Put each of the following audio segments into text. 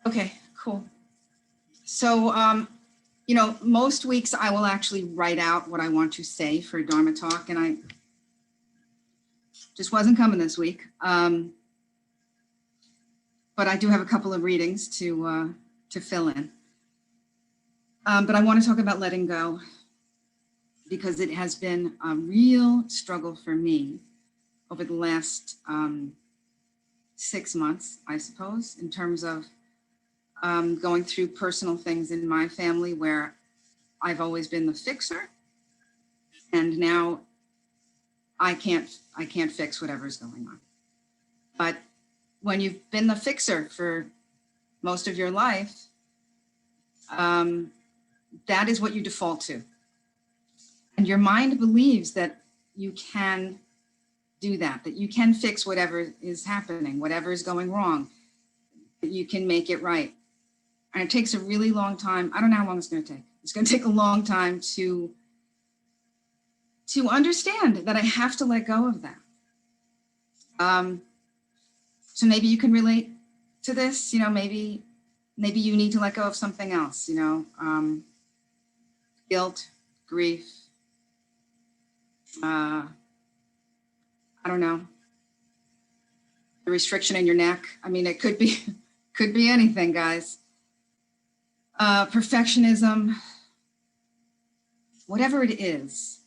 Okay, cool. So, most weeks I will actually write out what I want to say for Dharma talk, and I just wasn't coming this week. But I do have a couple of readings to fill in. But I want to talk about letting go because it has been a real struggle for me over the last 6 months, I suppose, in terms of going through personal things in my family where I've always been the fixer, and now I can't fix whatever's going on. But when you've been the fixer for most of your life, that is what you default to. And your mind believes that you can do that you can fix whatever is happening, whatever is going wrong, that you can make it right. And it takes a really long time. I don't know how long it's going to take. It's going to take a long time to understand that I have to let go of that. So maybe you can relate to this, maybe you need to let go of something else, guilt, grief, I don't know, the restriction in your neck. I mean, it could be anything, guys. Perfectionism, whatever it is.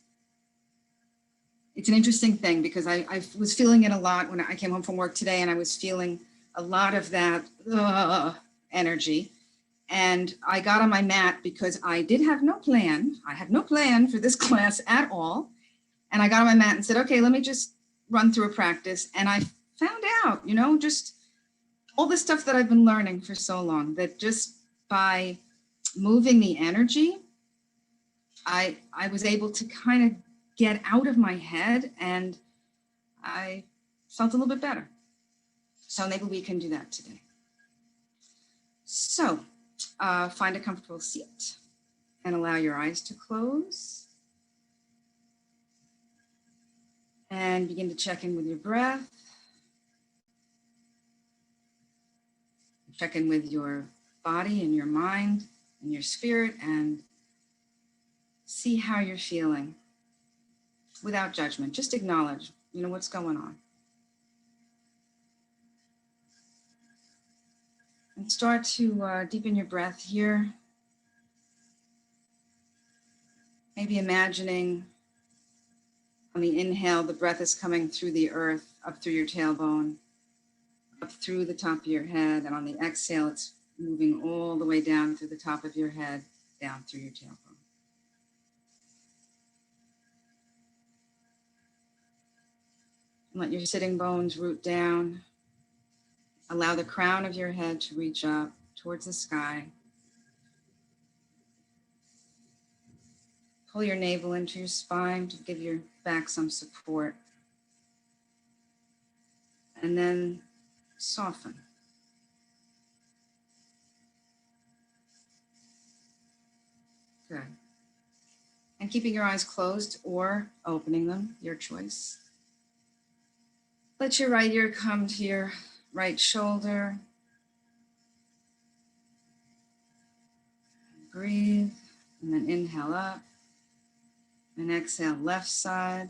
It's an interesting thing because I was feeling it a lot when I came home from work today, and I was feeling a lot of that energy. And I got on my mat because I did have no plan. I had no plan for this class at all. And I got on my mat and said, okay, let me just run through a practice. And I found out, just all the stuff that I've been learning for so long, that just by moving the energy, I was able to kind of get out of my head, and I felt a little bit better. So maybe we can do that today. So find a comfortable seat and allow your eyes to close. And begin to check in with your breath. Check in with your body and your mind and your spirit, and see how you're feeling without judgment. Just acknowledge, what's going on. And start to deepen your breath here. Maybe imagining on the inhale, the breath is coming through the earth, up through your tailbone, up through the top of your head. And on the exhale, it's moving all the way down through the top of your head, down through your tailbone. And let your sitting bones root down. Allow the crown of your head to reach up towards the sky. Pull your navel into your spine to give your back some support. And then soften. Good. And keeping your eyes closed or opening them, your choice. Let your right ear come to your right shoulder. Breathe, and then inhale up. And exhale, left side.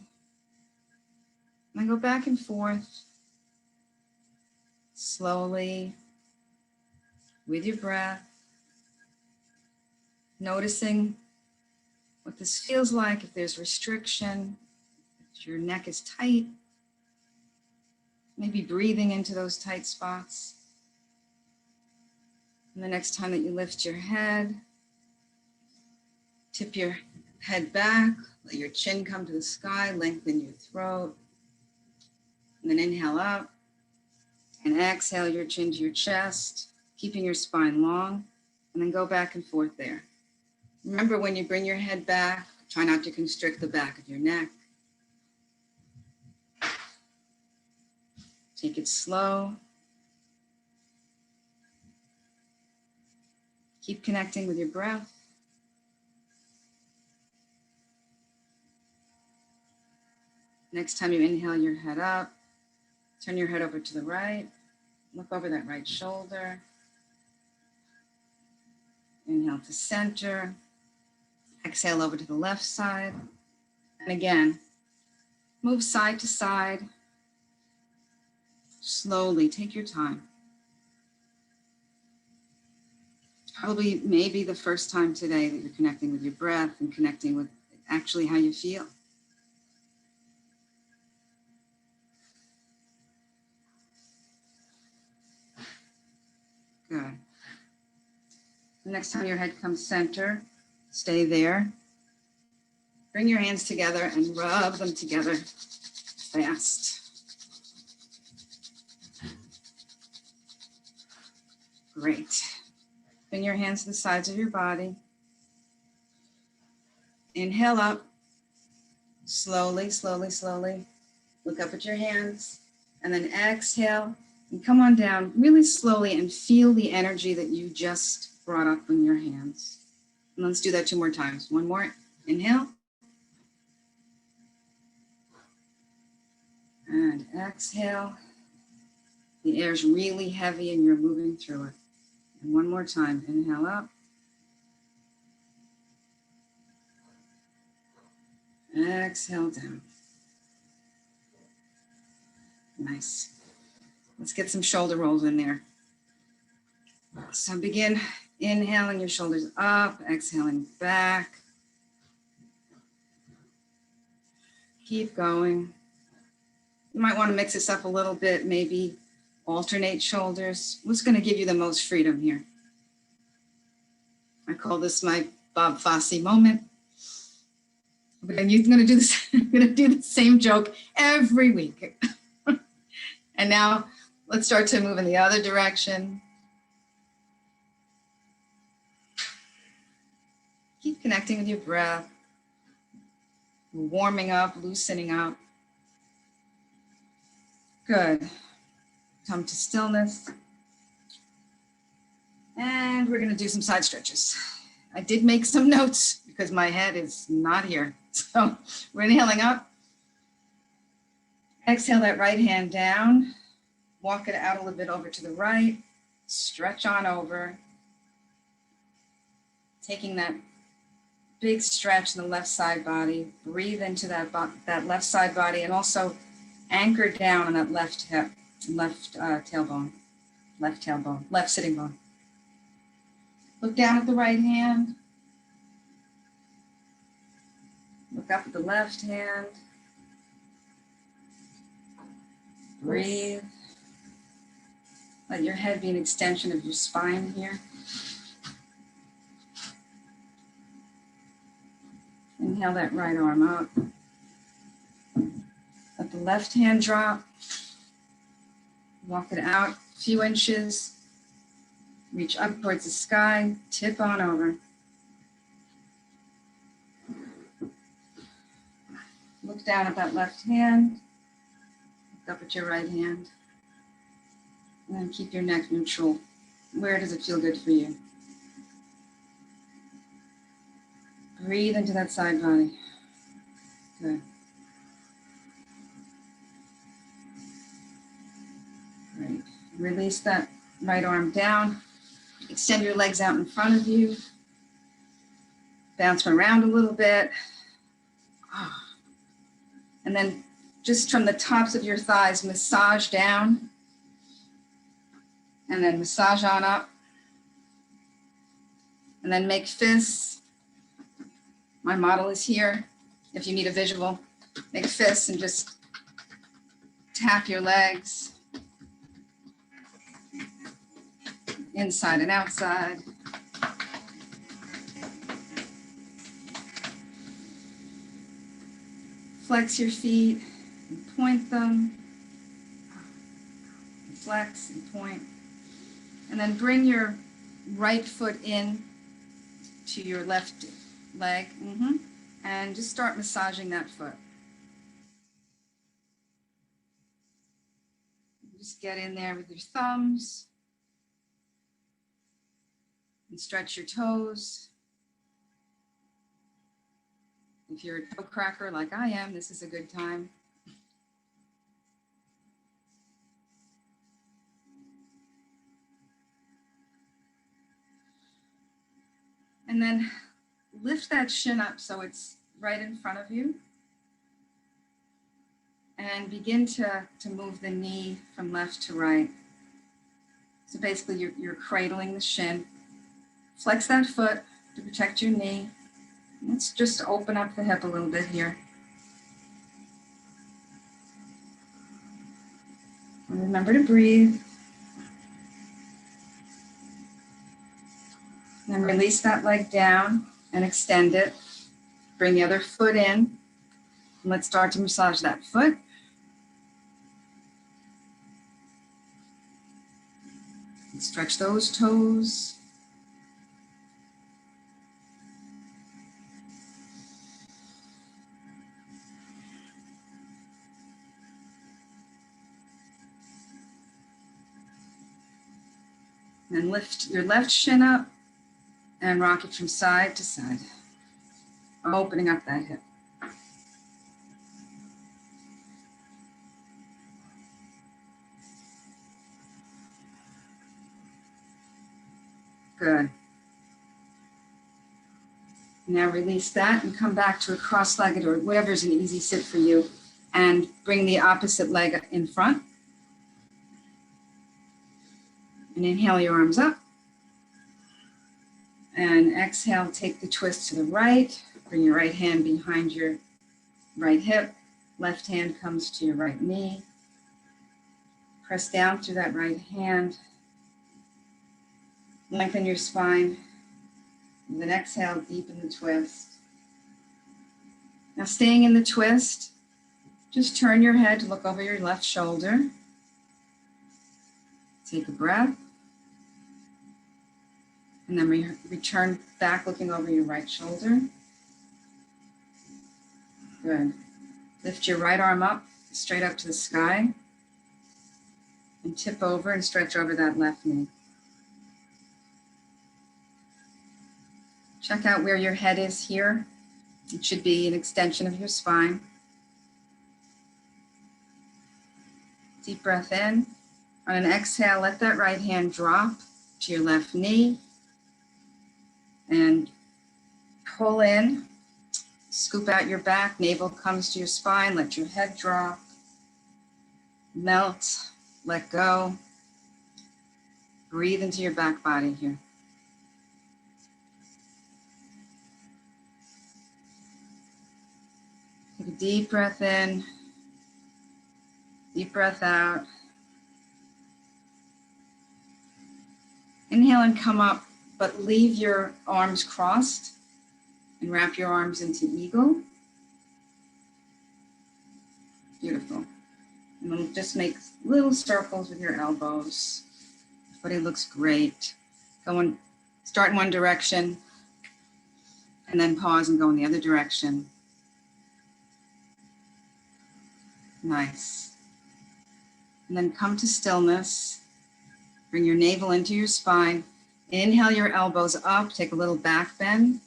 And then go back and forth, slowly, with your breath. Noticing what this feels like, if there's restriction, if your neck is tight. Maybe breathing into those tight spots. And the next time that you lift your head, tip your head back, let your chin come to the sky, lengthen your throat. And then inhale up and exhale your chin to your chest, keeping your spine long, and then go back and forth there. Remember, when you bring your head back, try not to constrict the back of your neck. Take it slow. Keep connecting with your breath. Next time you inhale your head up, turn your head over to the right, look over that right shoulder. Inhale to center. Exhale over to the left side. And again, move side to side. Slowly, take your time. Probably maybe the first time today that you're connecting with your breath and connecting with actually how you feel. Good. The next time your head comes center, stay there. Bring your hands together and rub them together fast. Great. Bring your hands to the sides of your body. Inhale up. Slowly, slowly, slowly. Look up at your hands. And then exhale and come on down really slowly and feel the energy that you just brought up in your hands. And let's do that 2 more times. 1 more. Inhale. And exhale. The air is really heavy and you're moving through it. And 1 more time. Inhale up. Exhale down. Nice. Let's get some shoulder rolls in there. So begin inhaling your shoulders up, exhaling back. Keep going. You might want to mix this up a little bit, maybe alternate shoulders. What's going to give you the most freedom here? I call this my Bob Fosse moment. But you're going to do this. I'm going to do the same joke every week. And now let's start to move in the other direction. Keep connecting with your breath. Warming up, loosening up. Good. Come to stillness. And we're going to do some side stretches. I did make some notes because my head is not here. So we're inhaling up. Exhale that right hand down. Walk it out a little bit over to the right. Stretch on over. Taking that big stretch in the left side body. Breathe into that left side body and also anchor down on that left hip, left tailbone, left sitting bone. Look down at the right hand. Look up at the left hand. Breathe. Let your head be an extension of your spine here. Inhale that right arm up. Let the left hand drop. Walk it out a few inches. Reach up towards the sky. Tip on over. Look down at that left hand. Look up at your right hand. And then keep your neck neutral. Where does it feel good for you? Breathe into that side body. Good. Great. Release that right arm down. Extend your legs out in front of you. Bounce them around a little bit. And then just from the tops of your thighs, massage down. And then massage on up. And then make fists. My model is here. If you need a visual, make fists and just tap your legs. Inside and outside. Flex your feet and point them. Flex and point. And then bring your right foot in to your left leg. And just start massaging that foot. Just get in there with your thumbs. And stretch your toes. If you're a toe cracker like I am, this is a good time. And then lift that shin up so it's right in front of you. And begin to move the knee from left to right. So basically you're cradling the shin. Flex that foot to protect your knee. Let's just open up the hip a little bit here. And remember to breathe. Then release that leg down and extend it. Bring the other foot in. And let's start to massage that foot. And stretch those toes. And lift your left shin up and rock it from side to side, opening up that hip. Good. Now release that and come back to a cross-legged or whatever is an easy sit for you, and bring the opposite leg in front. And inhale your arms up. And exhale, take the twist to the right. Bring your right hand behind your right hip. Left hand comes to your right knee. Press down through that right hand. Lengthen your spine. And then exhale, deepen the twist. Now staying in the twist, just turn your head to look over your left shoulder. Take a breath. And then return back looking over your right shoulder. Good. Lift your right arm up, straight up to the sky. And tip over and stretch over that left knee. Check out where your head is here. It should be an extension of your spine. Deep breath in. On an exhale, let that right hand drop to your left knee. And pull in. Scoop out your back. Navel comes to your spine. Let your head drop. Melt. Let go. Breathe into your back body here. Take a deep breath in, deep breath out. Inhale and come up, but leave your arms crossed and wrap your arms into eagle. Beautiful. And then just make little circles with your elbows. Everybody looks great. Start in one direction and then pause and go in the other direction. Nice. And then come to stillness. Bring your navel into your spine. Inhale your elbows up, take a little back bend.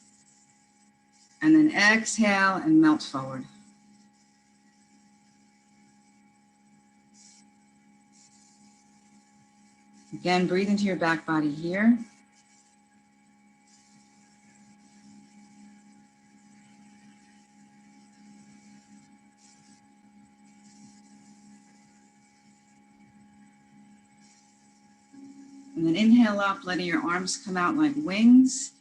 And then exhale and melt forward. Again, breathe into your back body here. And then inhale up, letting your arms come out like wings.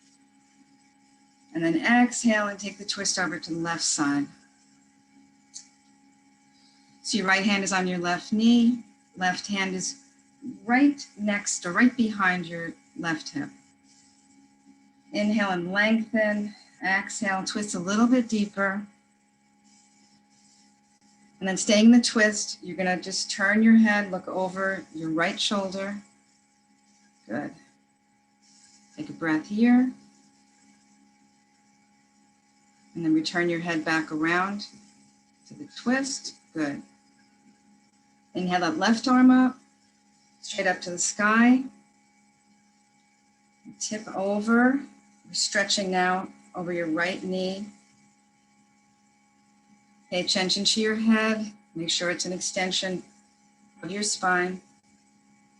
And then exhale and take the twist over to the left side. So your right hand is on your left knee. Left hand is right next or right behind your left hip. Inhale and lengthen. Exhale, twist a little bit deeper. And then staying in the twist, you're going to just turn your head, look over your right shoulder. Good. Take a breath here. And then return your head back around to the twist. Good. Inhale that left arm up, straight up to the sky. Tip over. We're stretching now over your right knee. Pay attention to your head. Make sure it's an extension of your spine.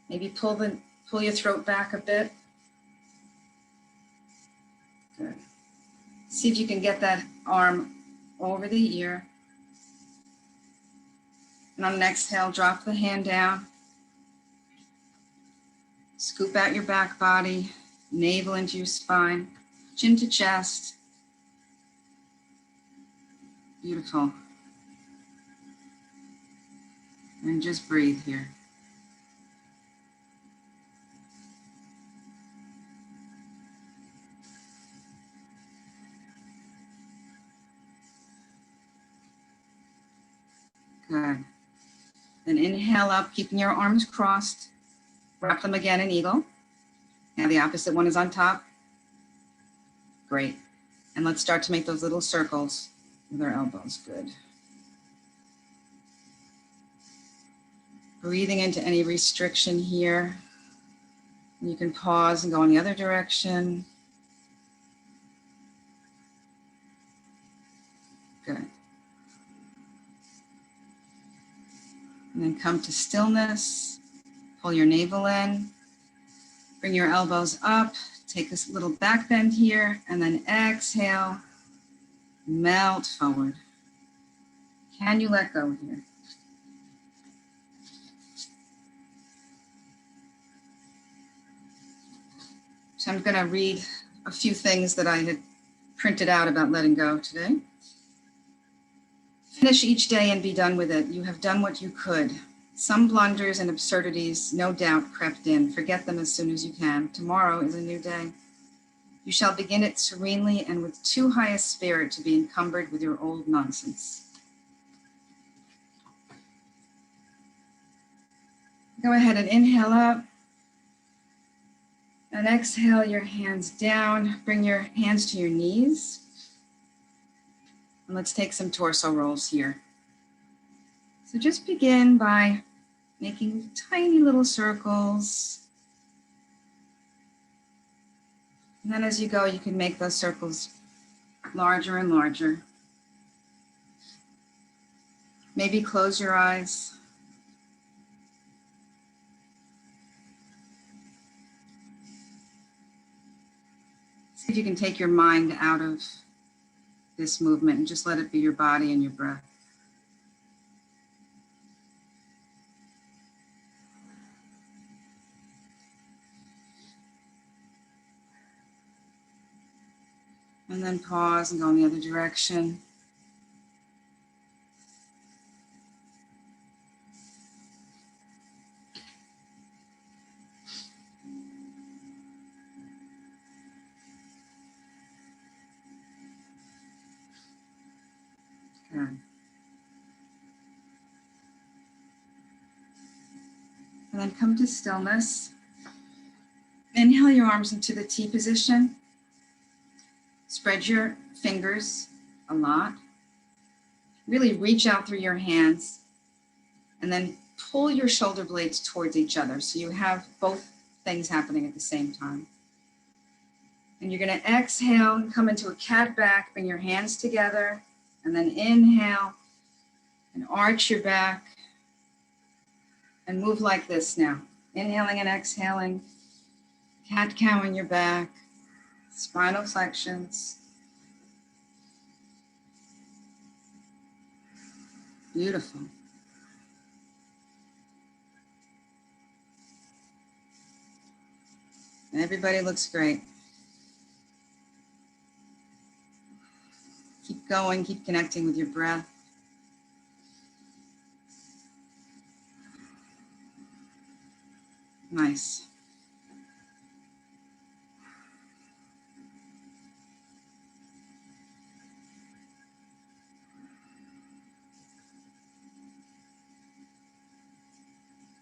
Maybe pull your throat back a bit. Good. See if you can get that arm over the ear. And on an exhale, drop the hand down. Scoop out your back body, navel into your spine, chin to chest. Beautiful. And just breathe here. Good. Then inhale up, keeping your arms crossed. Wrap them again in eagle. Now the opposite one is on top. Great. And let's start to make those little circles with our elbows. Good. Breathing into any restriction here. And you can pause and go in the other direction. Good. And then come to stillness. Pull your navel in. Bring your elbows up. Take this little back bend here. And then exhale. Melt forward. Can you let go here? So I'm going to read a few things that I had printed out about letting go today. Finish each day and be done with it. You have done what you could. Some blunders and absurdities, no doubt, crept in. Forget them as soon as you can. Tomorrow is a new day. You shall begin it serenely and with too high a spirit to be encumbered with your old nonsense. Go ahead and inhale up. And exhale your hands down. Bring your hands to your knees. And let's take some torso rolls here. So just begin by making tiny little circles. And then as you go, you can make those circles larger and larger. Maybe close your eyes. See if you can take your mind out of this movement and just let it be your body and your breath. And then pause and go in the other direction. Good. And then come to stillness. Inhale your arms into the T position. Spread your fingers a lot. Really reach out through your hands and then pull your shoulder blades towards each other. So you have both things happening at the same time. And you're going to exhale and come into a cat back, bring your hands together, and then inhale and arch your back and move like this now. Inhaling and exhaling, cat cow in your back, spinal flexions. Beautiful. Everybody looks great. Keep going, keep connecting with your breath. Nice.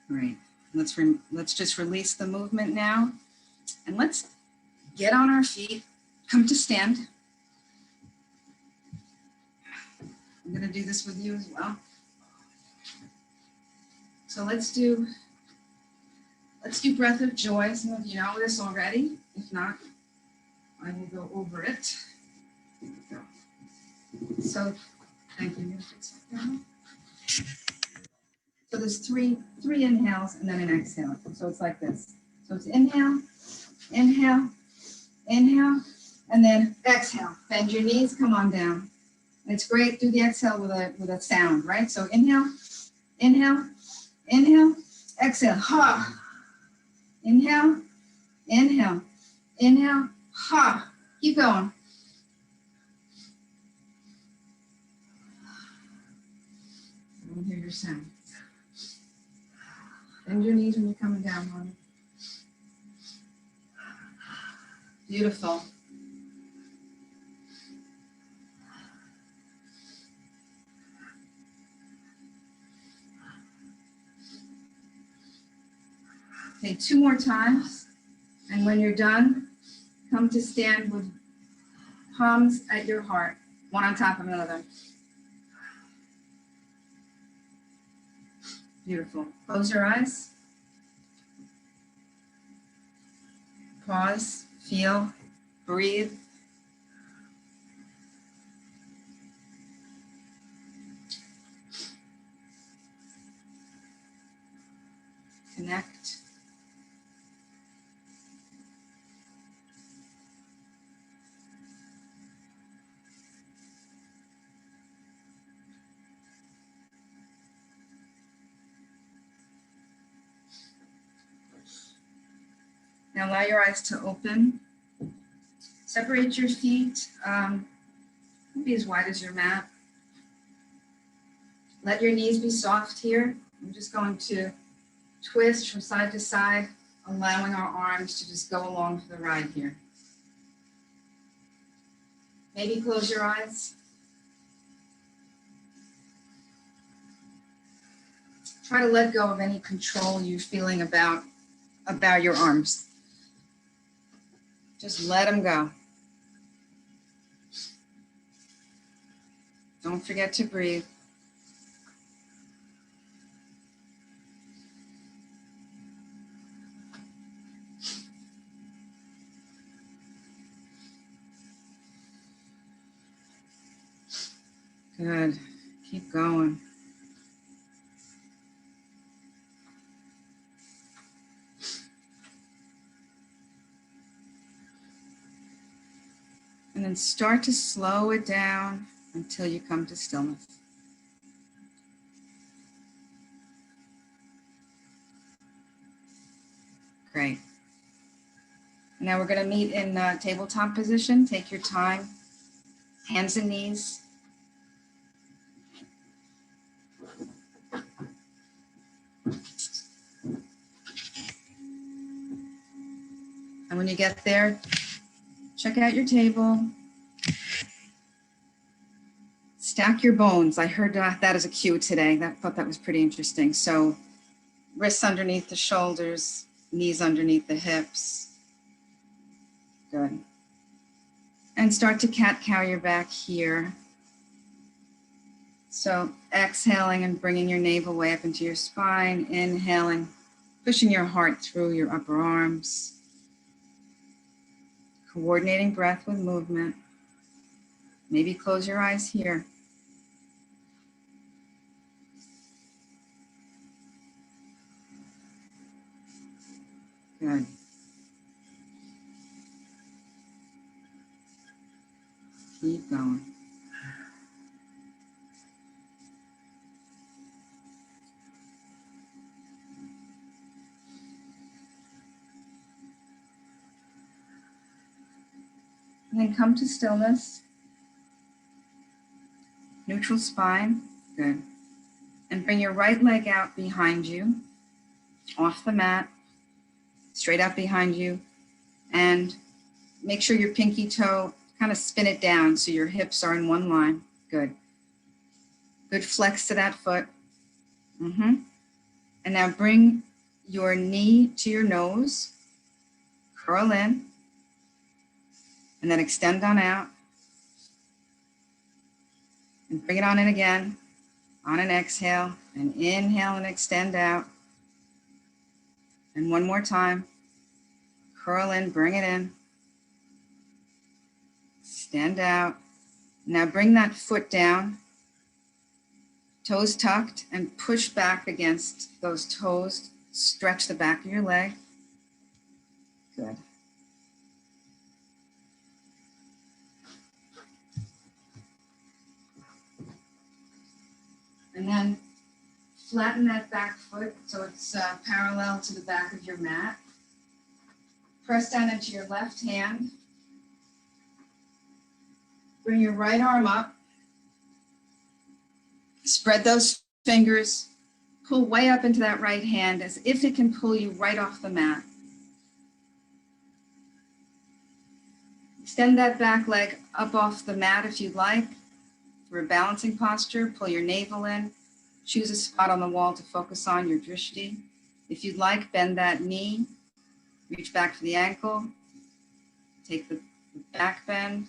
Great. Let's just release the movement now. And let's get on our feet, come to stand. I'm going to do this with you as well. So let's do breath of joy. Some of you know this already. If not, I will go over it. Here we go. So thank you. So there's three inhales and then an exhale. So it's like this. So it's inhale, inhale, inhale, and then Bend your knees, come on down. And it's great, do the exhale with a sound, right? So inhale, inhale, inhale, exhale, ha. Inhale, inhale, inhale, ha. Keep going. I don't hear your sound. Bend your knees when you're coming down, honey. Beautiful. Okay, 2 more times. And when you're done, come to stand with palms at your heart, one on top of another. Beautiful. Close your eyes. Pause, feel, breathe. Connect. Now allow your eyes to open. Separate your feet, be as wide as your mat. Let your knees be soft here. I'm just going to twist from side to side, allowing our arms to just go along for the ride here. Maybe close your eyes. Try to let go of any control you're feeling about your arms. Just let them go. Don't forget to breathe. Good. Keep going. And then start to slow it down until you come to stillness. Great. Now we're going to meet in tabletop position. Take your time, hands and knees. And when you get there, check out your table. Stack your bones. I heard that as a cue today. Thought that was pretty interesting. So wrists underneath the shoulders, knees underneath the hips. Good. And start to cat-cow your back here. So exhaling and bringing your navel way up into your spine. Inhaling, pushing your heart through your upper arms. Coordinating breath with movement. Maybe close your eyes here. Good. Keep going. And then come to stillness. Neutral spine. Good. And bring your right leg out behind you, off the mat, straight out behind you. And make sure your pinky toe, kind of spin it down so your hips are in one line. Good. Good flex to that foot. And now bring your knee to your nose, curl in, and then extend on out. And bring it on in again, on an exhale, and inhale and extend out. And one more time, curl in, bring it in, stand out. Now bring that foot down, toes tucked, and push back against those toes. Stretch the back of your leg. Good. Flatten that back foot so it's parallel to the back of your mat. Press down into your left hand. Bring your right arm up. Spread those fingers. Pull way up into that right hand as if it can pull you right off the mat. Extend that back leg up off the mat if you'd like. For a balancing posture, pull your navel in. Choose a spot on the wall to focus on your drishti. If you'd like, bend that knee. Reach back for the ankle. Take the back bend.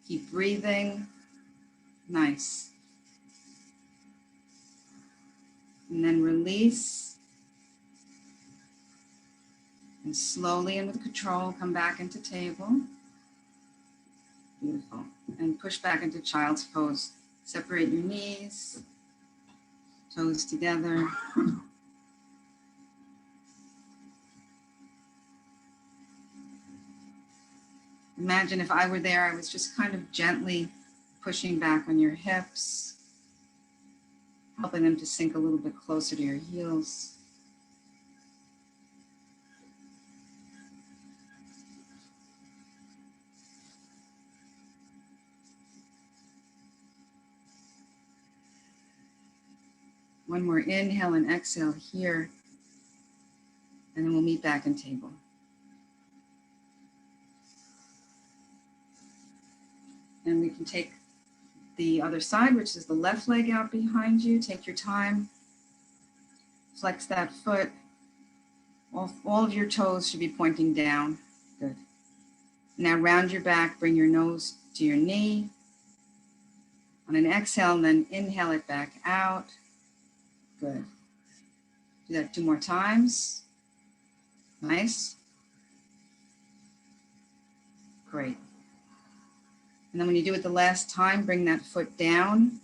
Keep breathing. Nice. And then release. And slowly and with control, come back into table. Beautiful. And push back into child's pose. Separate your knees, toes together. Imagine if I were there, I was just kind of gently pushing back on your hips, helping them to sink a little bit closer to your heels. One more inhale and exhale here, and then we'll meet back in table. And we can take the other side, which is the left leg out behind you. Take your time. Flex that foot. All of your toes should be pointing down. Good. Now round your back, bring your nose to your knee. On an exhale, and then inhale it back out. Good. Do that 2 more times. Nice. Great. And then when you do it the last time, bring that foot down.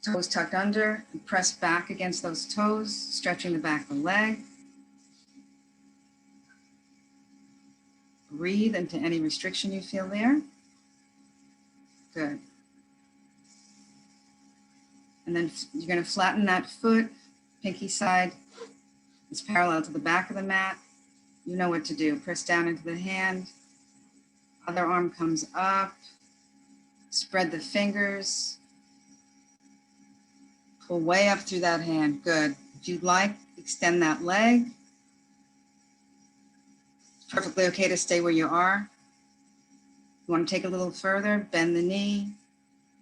Toes tucked under, and press back against those toes, stretching the back of the leg. Breathe into any restriction you feel there. Good. And then you're going to flatten that foot, pinky side is parallel to the back of the mat. You know what to do. Press down into the hand. Other arm comes up. Spread the fingers. Pull way up through that hand. Good. If you'd like, extend that leg. It's perfectly okay to stay where you are. You want to take a little further, bend the knee.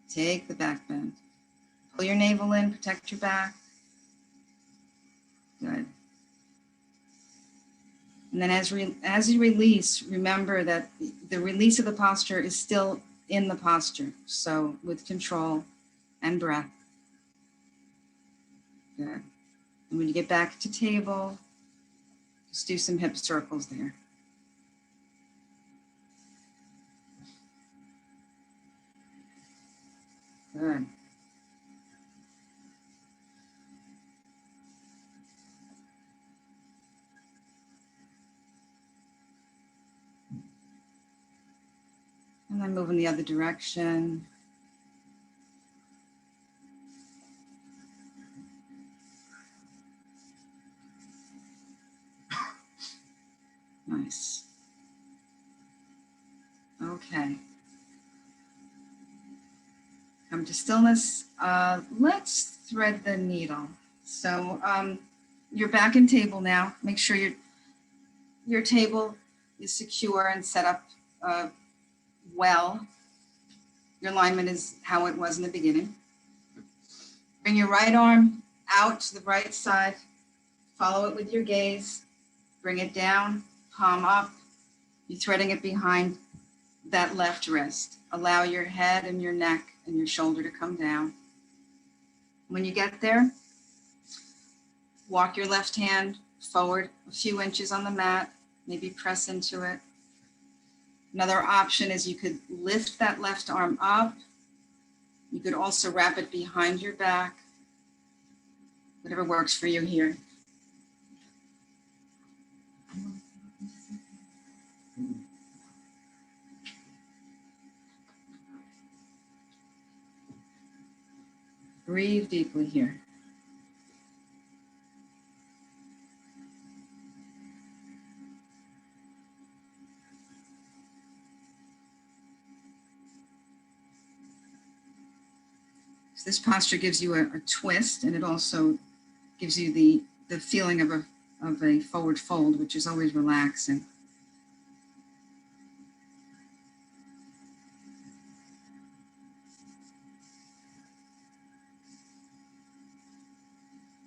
Take the back bend. Pull your navel in, protect your back. Good. And then as you release, remember that the release of the posture is still in the posture. So with control and breath. Good. And when you get back to table, just do some hip circles there. Good. And then move in the other direction. Nice. Okay. Come to stillness. Let's thread the needle. So you're back in table now. Make sure your table is secure and set up well. Your alignment is how it was in the beginning. Bring your right arm out to the right side. Follow it with your gaze. Bring it down, palm up. You're threading it behind that left wrist. Allow your head and your neck and your shoulder to come down. When you get there, walk your left hand forward a few inches on the mat, maybe press into it. Another option is you could lift that left arm up. You could also wrap it behind your back, whatever works for you here. Breathe deeply here. So this posture gives you a twist, and it also gives you the feeling of a forward fold, which is always relaxing.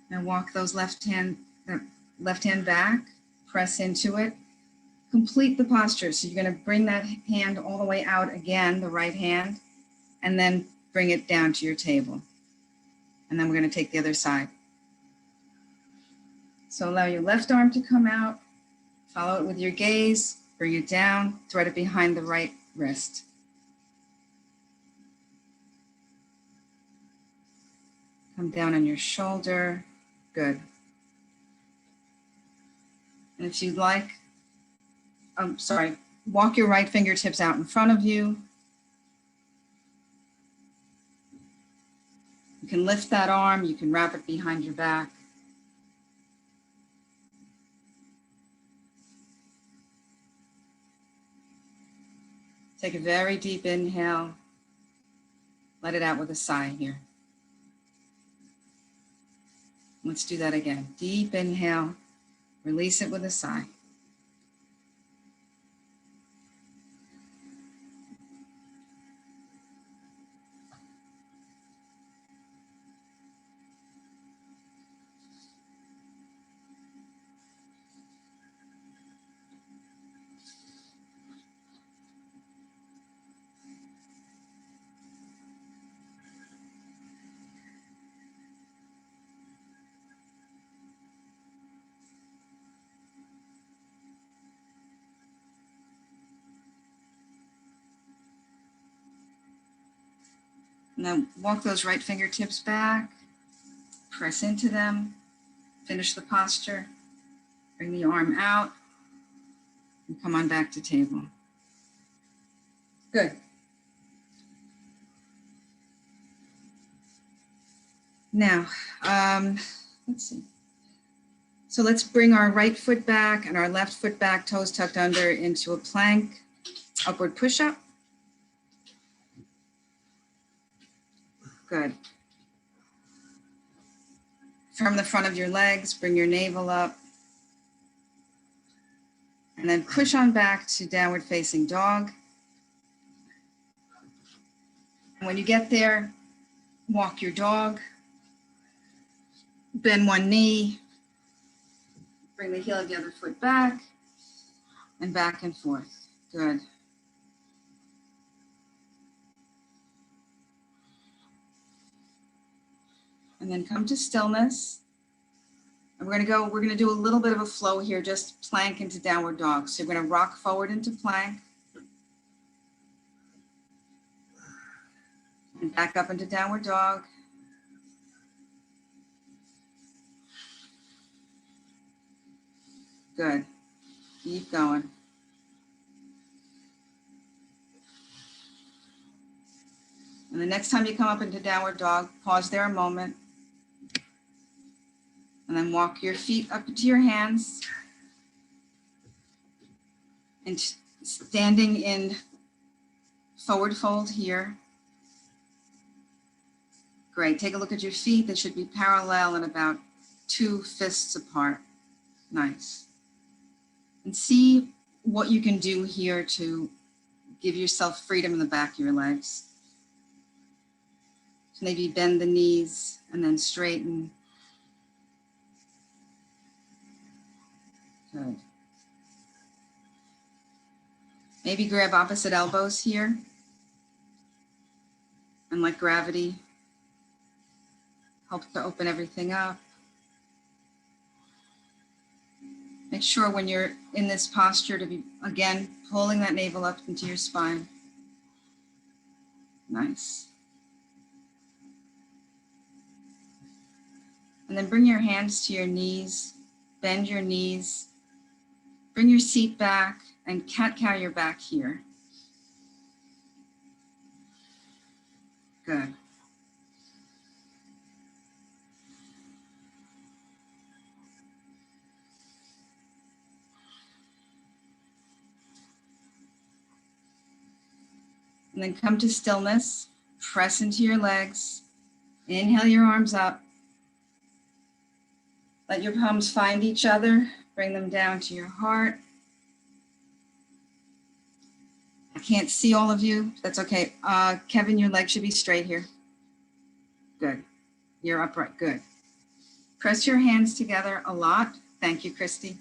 Now walk those left hand back, press into it, complete the posture. So you're going to bring that hand all the way out again, the right hand, and then bring it down to your table. And then we're going to take the other side. So allow your left arm to come out, follow it with your gaze, bring it down, thread it behind the right wrist. Come down on your shoulder. Good. And if you'd like, walk your right fingertips out in front of you. You can lift that arm, you can wrap it behind your back. Take a very deep inhale. Let it out with a sigh here. Let's do that again. Deep inhale, release it with a sigh. Now walk those right fingertips back, press into them, finish the posture, bring the arm out, and come on back to table. Good. Now, let's see. So let's bring our right foot back and our left foot back, toes tucked under, into a plank, upward push-up. Good. Firm the front of your legs, bring your navel up, and then push on back to downward facing dog. And when you get there, walk your dog, bend one knee, bring the heel of the other foot back, and back and forth. Good. And then come to stillness. And we're going to do a little bit of a flow here, just plank into downward dog. So you're going to rock forward into plank. And back up into downward dog. Good. Keep going. And the next time you come up into downward dog, pause there a moment. And then walk your feet up to your hands. And standing in forward fold here. Great. Take a look at your feet. They should be parallel and about 2 fists apart. Nice. And see what you can do here to give yourself freedom in the back of your legs. So maybe bend the knees and then straighten. Good. Maybe grab opposite elbows here and let gravity help to open everything up. Make sure when you're in this posture to be, again, pulling that navel up into your spine. Nice. And then bring your hands to your knees, bend your knees, bring your seat back, and cat-cow your back here. Good. And then come to stillness, press into your legs, inhale your arms up. Let your palms find each other, bring them down to your heart. I can't see all of you, that's okay. Kevin, your leg should be straight here. Good, you're upright, good. Press your hands together a lot. Thank you, Christy.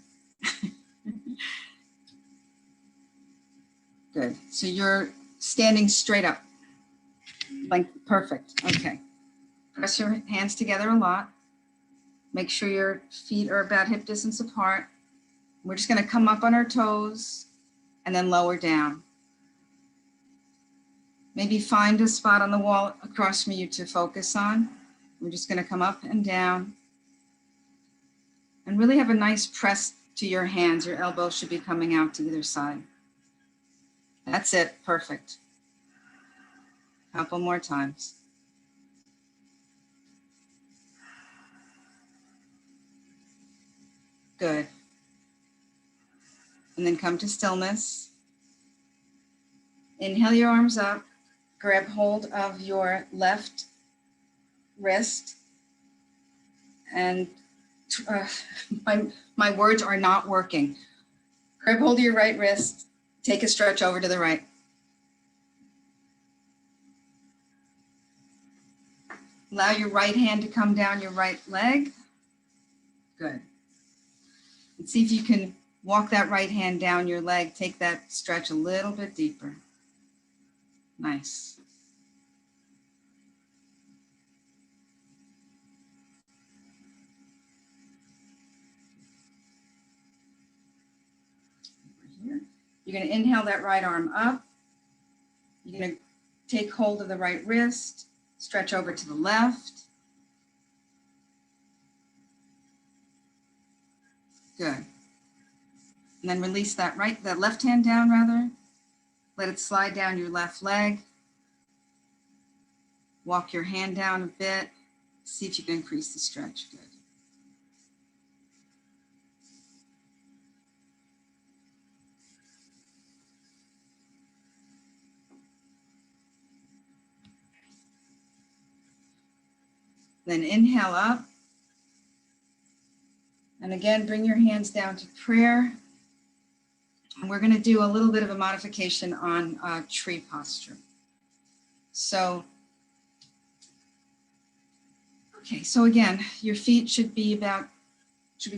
Good, so you're standing straight up. Like, perfect, okay. Press your hands together a lot. Make sure your feet are about hip distance apart. We're just gonna come up on our toes and then lower down. Maybe find a spot on the wall across from you to focus on. We're just gonna come up and down and really have a nice press to your hands. Your elbows should be coming out to either side. That's it, perfect. Couple more times. Good. And then come to stillness. Inhale your arms up, grab hold of your left wrist, and my words are not working. Grab hold of your right wrist, take a stretch over to the right. Allow your right hand to come down your right leg. Good. And see if you can walk that right hand down your leg. Take that stretch a little bit deeper. Nice. Over here. You're going to inhale that right arm up. You're going to take hold of the right wrist, stretch over to the left. Good. And then release that left hand down rather. Let it slide down your left leg. Walk your hand down a bit. See if you can increase the stretch. Good. Then inhale up. And again, bring your hands down to prayer. And we're going to do a little bit of a modification on tree posture. So, okay, so again, your feet should be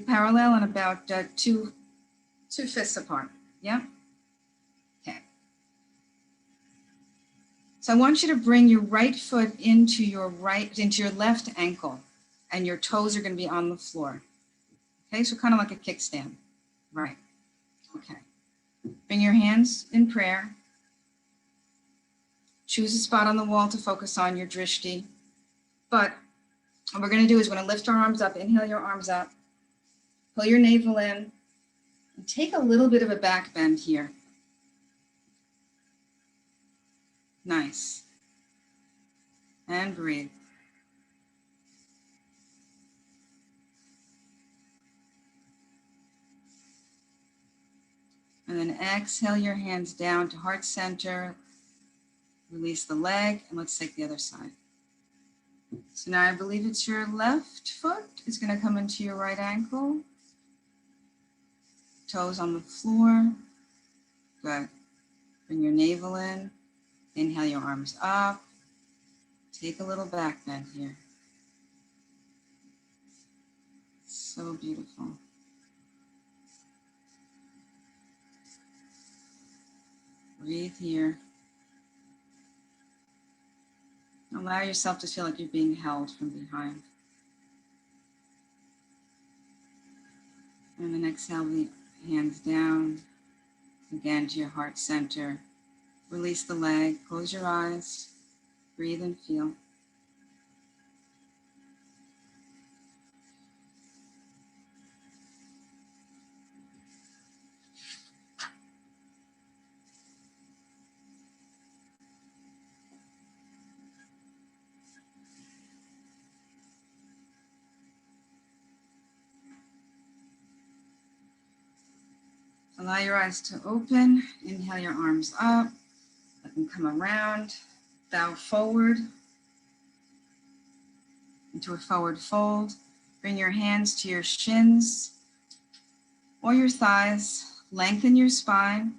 parallel and about two fists apart. Yeah? Okay. So I want you to bring your right foot into your left ankle, and your toes are going to be on the floor. Okay, so kind of like a kickstand. Right. Okay. Bring your hands in prayer. Choose a spot on the wall to focus on your drishti. But what we're going to do is we're going to lift our arms up, inhale your arms up, pull your navel in, and take a little bit of a back bend here. Nice. And breathe. And then exhale your hands down to heart center. Release the leg, and let's take the other side. So now I believe it's your left foot is going to come into your right ankle. Toes on the floor. Good. Bring your navel in. Inhale your arms up. Take a little back bend here. So beautiful. Breathe here. Allow yourself to feel like you're being held from behind. And then exhale the hands down, again to your heart center. Release the leg, close your eyes, breathe and feel. Allow your eyes to open. Inhale your arms up. Let And come around, bow forward into a forward fold. Bring your hands to your shins or your thighs. Lengthen your spine.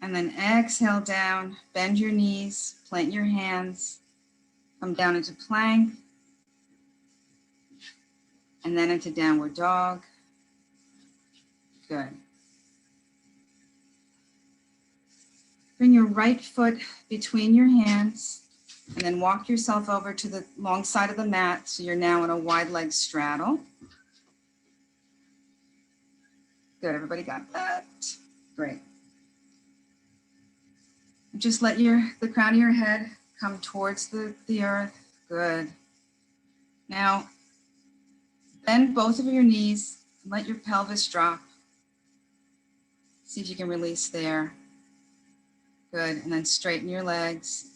And then exhale down, bend your knees, plant your hands, come down into plank, and then into downward dog. Good. Bring your right foot between your hands and then walk yourself over to the long side of the mat. So you're now in a wide leg straddle. Good, everybody got that? Great. Just let the crown of your head come towards the earth. Good. Now, bend both of your knees, let your pelvis drop. See if you can release there. Good, and then straighten your legs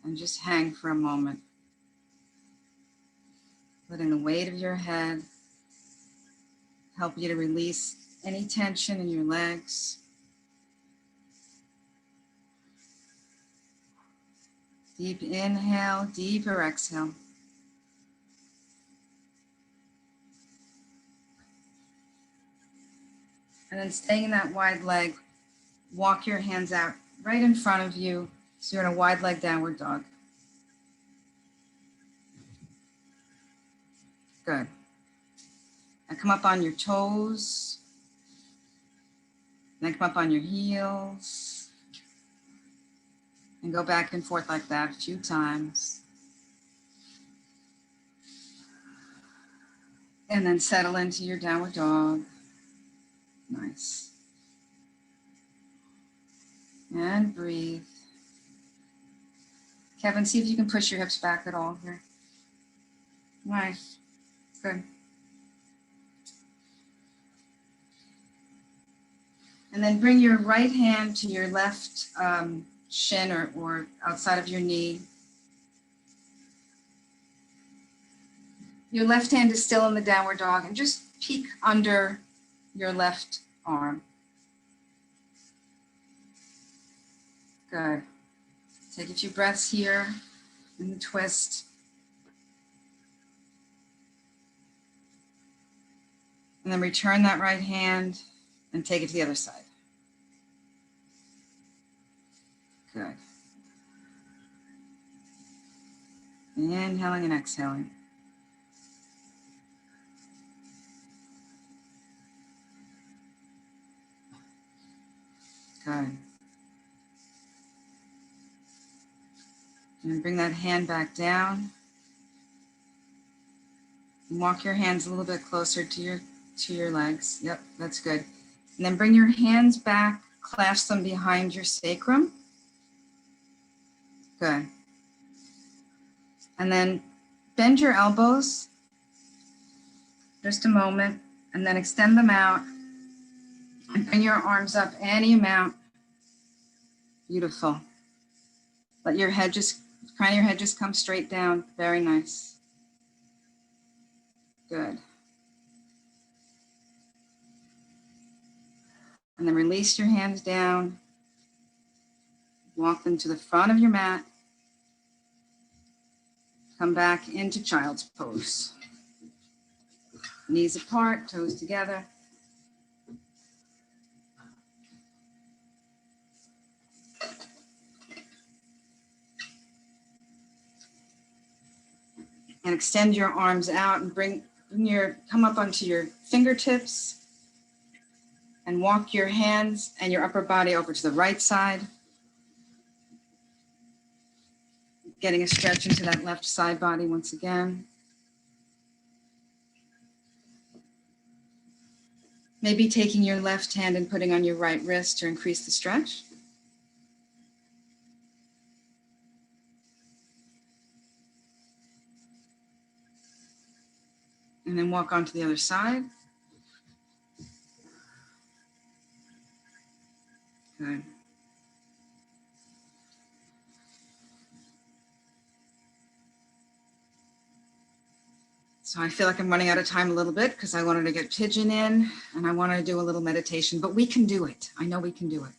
and just hang for a moment. Letting the weight of your head help you to release any tension in your legs. Deep inhale, deeper exhale. And then staying in that wide leg, walk your hands out right in front of you. So you're in a wide leg downward dog. Good. Now come up on your toes. Then come up on your heels. And go back and forth like that a few times. And then settle into your downward dog. Nice. And breathe. Kevin, see if you can push your hips back at all here. Nice. Good. And then bring your right hand to your left shin or outside of your knee. Your left hand is still in the downward dog and just peek under your left arm. Good. Take a few breaths here in the twist. And then return that right hand and take it to the other side. Good. Inhaling and exhaling. Good. And bring that hand back down. And walk your hands a little bit closer to your legs. Yep, that's good. And then bring your hands back, clasp them behind your sacrum. Good. And then bend your elbows just a moment and then extend them out and bring your arms up any amount. Beautiful. Let your head crown of your head just come straight down. Very nice. Good. And then release your hands down. Walk them to the front of your mat. Come back into child's pose. Knees apart, toes together. And extend your arms out and come up onto your fingertips and walk your hands and your upper body over to the right side. Getting a stretch into that left side body once again. Maybe taking your left hand and putting on your right wrist to increase the stretch. And then walk on to the other side. Good. So I feel like I'm running out of time a little bit because I wanted to get pigeon in and I wanted to do a little meditation, but we can do it. I know we can do it.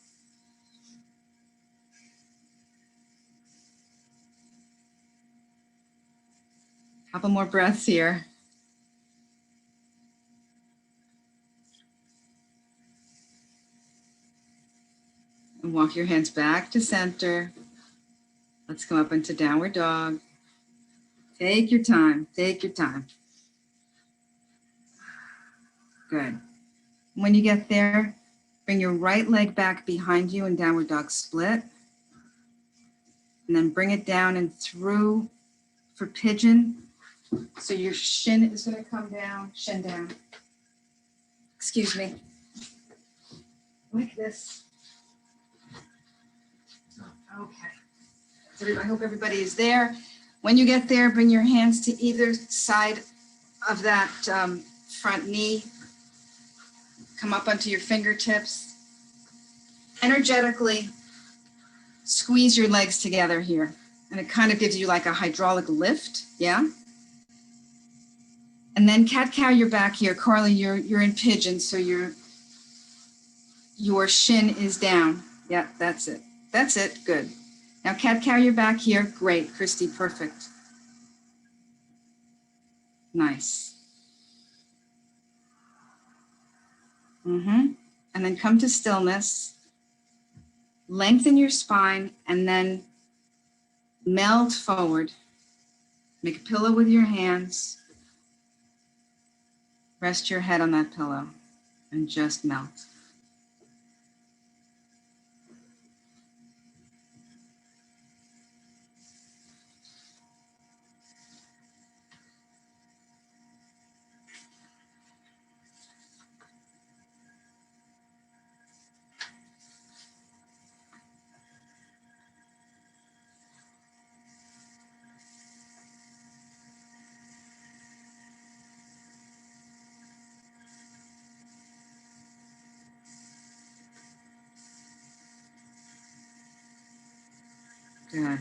Couple more breaths here. And walk your hands back to center. Let's come up into downward dog. Take your time, take your time. Good. When you get there, bring your right leg back behind you in downward dog split. And then bring it down and through for pigeon. So your shin is going to come down, shin down. Excuse me. Like this. Okay. So I hope everybody is there. When you get there, bring your hands to either side of that front knee. Come up onto your fingertips. Energetically squeeze your legs together here. And it kind of gives you like a hydraulic lift, yeah? And then cat-cow your back here. Carly, you're in pigeon, so your shin is down. Yeah, that's it. That's it, good. Now cat-cow your back here. Great, Christy, perfect. Nice. And then come to stillness. Lengthen your spine and then melt forward. Make a pillow with your hands. Rest your head on that pillow and just melt. Good.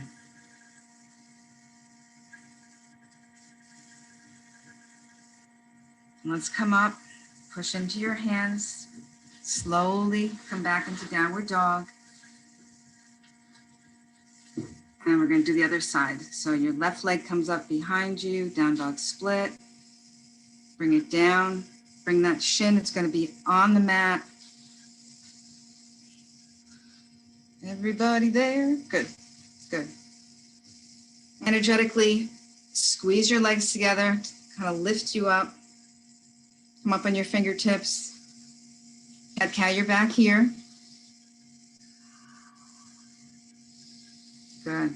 Let's come up, push into your hands, slowly come back into downward dog. And we're going to do the other side. So your left leg comes up behind you, down dog split. Bring it down, bring that shin, it's going to be on the mat. Everybody there? Good, good. Energetically squeeze your legs together, kind of lift you up. Come up on your fingertips. Cat-cow your back here. Good.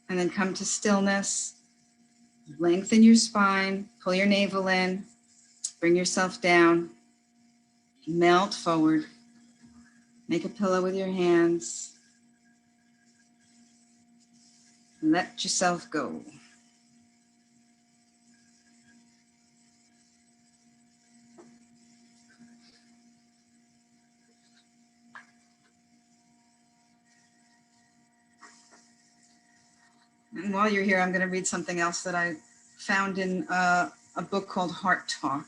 And then come to stillness. Lengthen your spine, pull your navel in, bring yourself down, melt forward. Make a pillow with your hands. Let yourself go. And while you're here, I'm going to read something else that I found in a book called Heart Talk.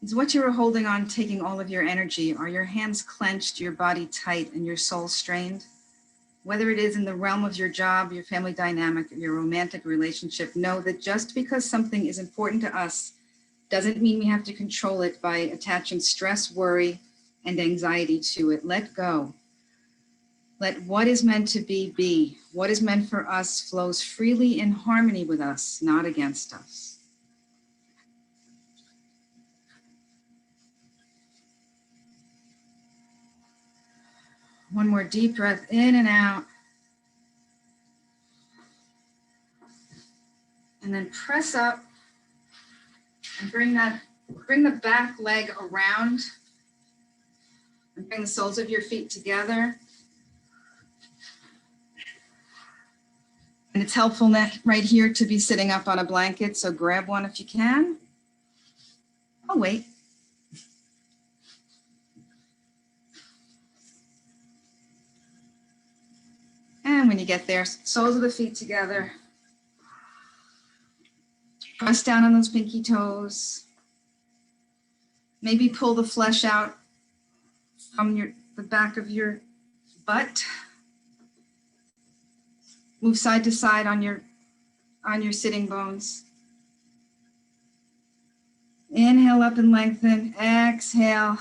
Is what you are holding on taking all of your energy? Are your hands clenched, your body tight, and your soul strained? Whether it is in the realm of your job, your family dynamic, or your romantic relationship, know that just because something is important to us doesn't mean we have to control it by attaching stress, worry, and anxiety to it. Let go. Let what is meant to be. What is meant for us flows freely in harmony with us, not against us. One more deep breath in and out. And then press up and bring the back leg around and bring the soles of your feet together. And it's helpful right here to be sitting up on a blanket, so grab one if you can. Oh, wait. And when you get there, soles of the feet together. Press down on those pinky toes. Maybe pull the flesh out from the back of your butt. Move side to side on your sitting bones. Inhale up and lengthen. Exhale,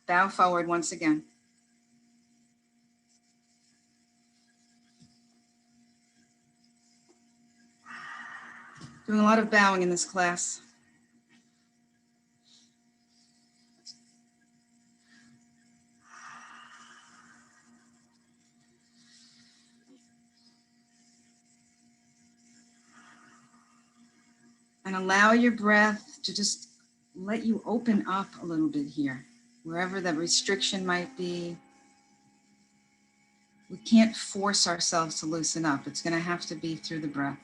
bow forward once again. Doing a lot of bowing in this class. And allow your breath to just let you open up a little bit here, wherever the restriction might be. We can't force ourselves to loosen up. It's going to have to be through the breath.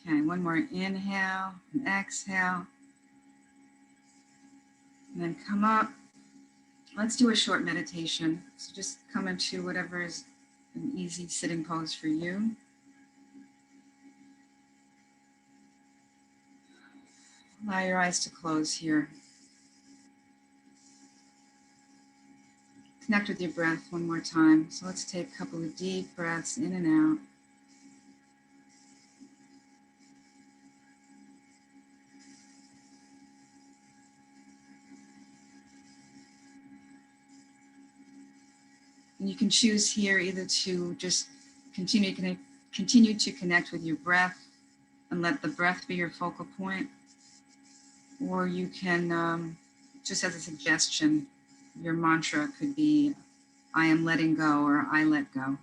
Okay, one more inhale and exhale. And then come up. Let's do a short meditation. So just come into whatever is an easy sitting pose for you. Allow your eyes to close here. Connect with your breath one more time. So let's take a couple of deep breaths in and out. And you can choose here either to just continue to connect with your breath and let the breath be your focal point, or you can, just as a suggestion, your mantra could be, I am letting go, or I let go.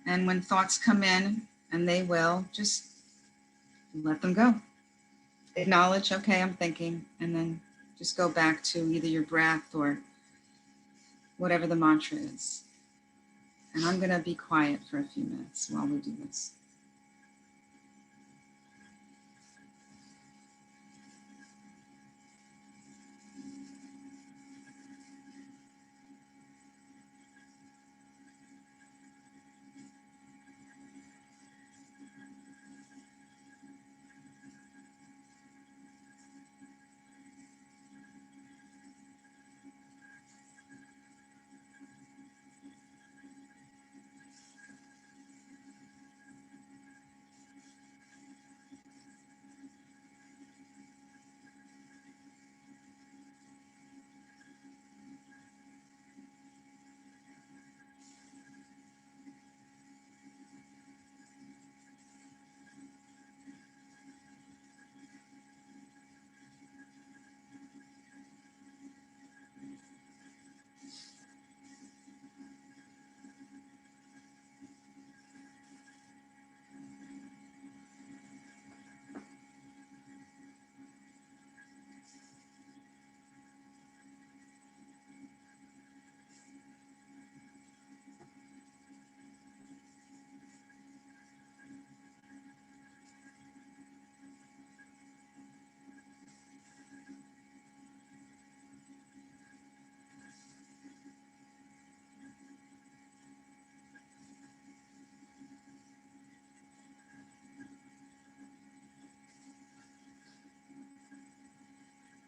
And when thoughts come in, and they will, just let them go. Acknowledge, okay, I'm thinking, and then just go back to either your breath or whatever the mantra is. And I'm going to be quiet for a few minutes while we do this.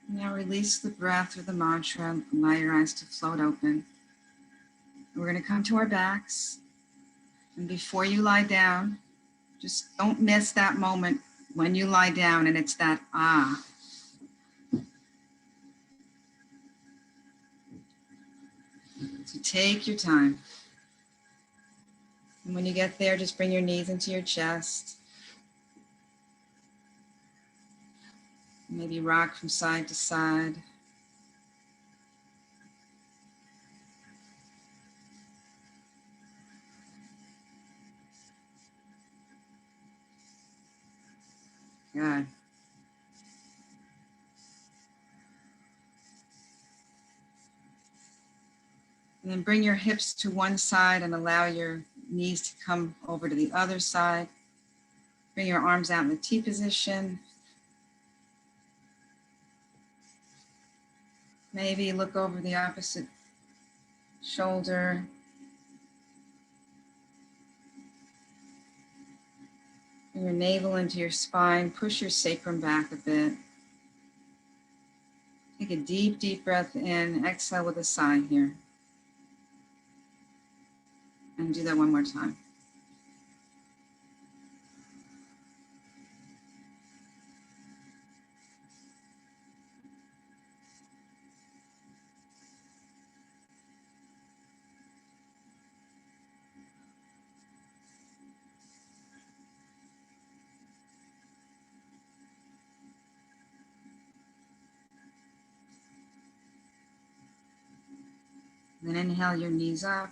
Now release the breath or the mantra, allow your eyes to float open. We're going to come to our backs. And before you lie down, just don't miss that moment when you lie down and it's that ah. So take your time. And when you get there, just bring your knees into your chest. Maybe rock from side to side. Good. And then bring your hips to one side and allow your knees to come over to the other side. Bring your arms out in the T position. Maybe look over the opposite shoulder. Bring your navel into your spine. Push your sacrum back a bit. Take a deep, deep breath in. Exhale with a sigh here. And do that one more time. Then inhale your knees up.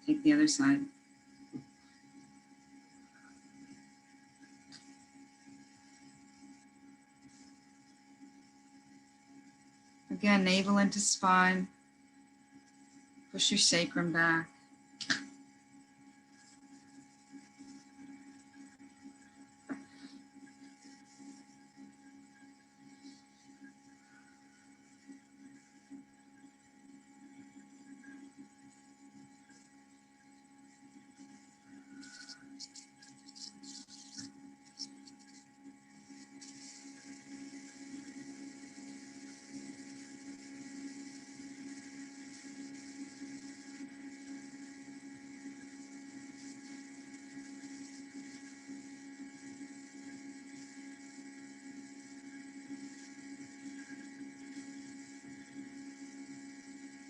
Take the other side. Again, navel into spine. Push your sacrum back.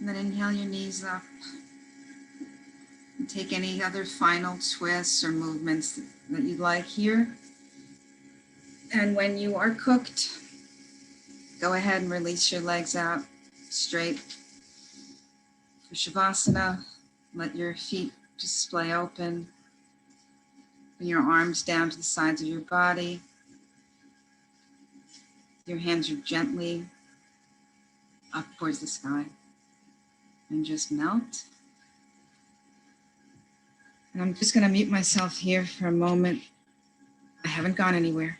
And then inhale your knees up. And take any other final twists or movements that you'd like here. And when you are cooked, go ahead and release your legs out straight for Shavasana. Let your feet just splay open. Bring your arms down to the sides of your body. Your hands are gently up towards the sky. And just melt. And I'm just going to mute myself here for a moment. I haven't gone anywhere.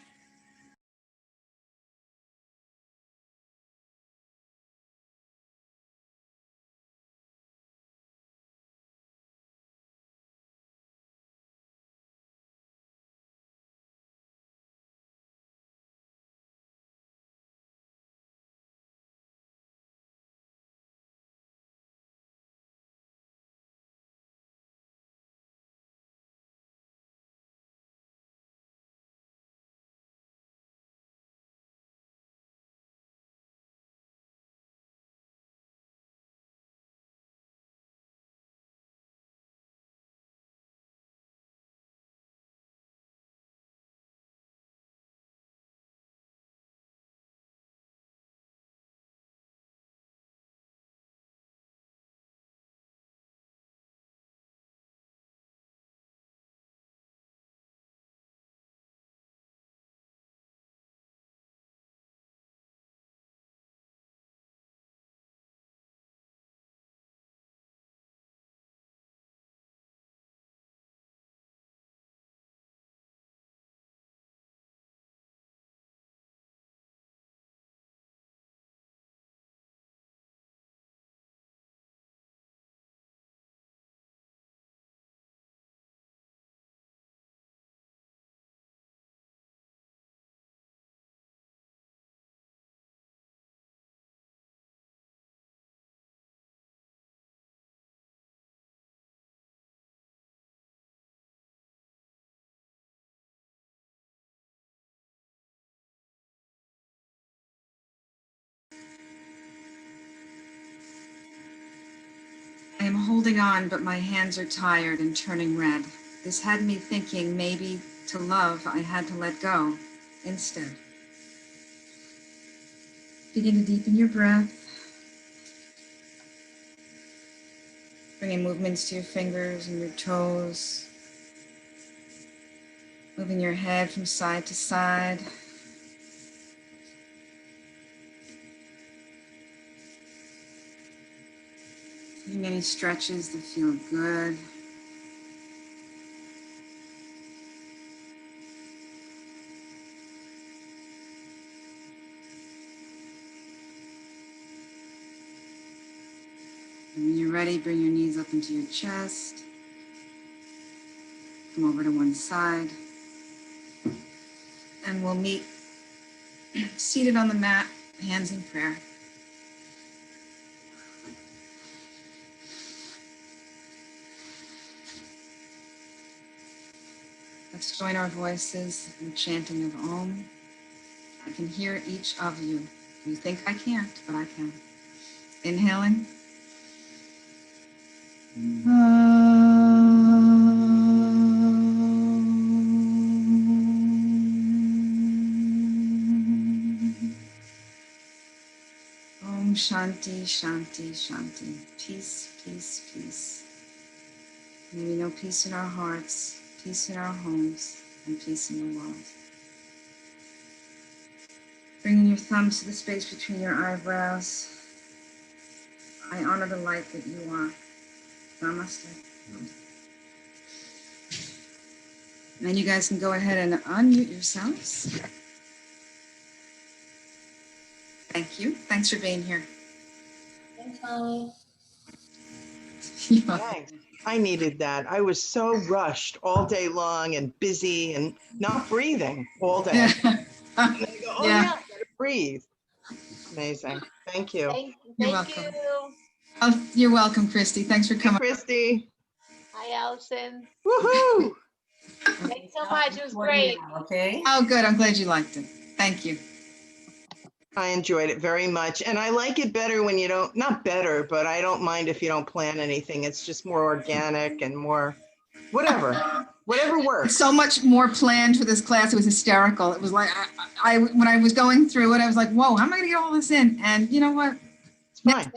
I am holding on, but my hands are tired and turning red. This had me thinking maybe to love, I had to let go instead. Begin to deepen your breath. Bringing movements to your fingers and your toes. Moving your head from side to side. Doing any stretches that feel good. And when you're ready, bring your knees up into your chest. Come over to one side. And we'll meet seated on the mat, hands in prayer. Let's join our voices in chanting of Om. I can hear each of you. You think I can't, but I can. Inhaling. Om Shanti, Shanti, Shanti. Peace, peace, peace. May we know peace in our hearts, peace in our homes, and peace in the world. Bringing your thumbs to the space between your eyebrows. I honor the light that you are. Namaste. And you guys can go ahead and unmute yourselves. Thank you. Thanks for being here. Thanks, Molly. Thanks. I needed that. I was so rushed all day long and busy and not breathing all day. And then I go, oh yeah, I gotta breathe. Amazing. Thank you. You're Thank welcome. you. Oh, you're welcome, Christy. Thanks for Hi, coming. Christy. Hi, Allison. Woohoo! Thanks so much. It was great. Okay. Oh, good. I'm glad you liked it. Thank you. I enjoyed it very much. And I like it better when you don't, not better, but I don't mind if you don't plan anything. It's just more organic and more, whatever works. So much more planned for this class. It was hysterical. It was like, I when I was going through it, I was like, whoa, how am I going to get all this in? And you know what? It's fine.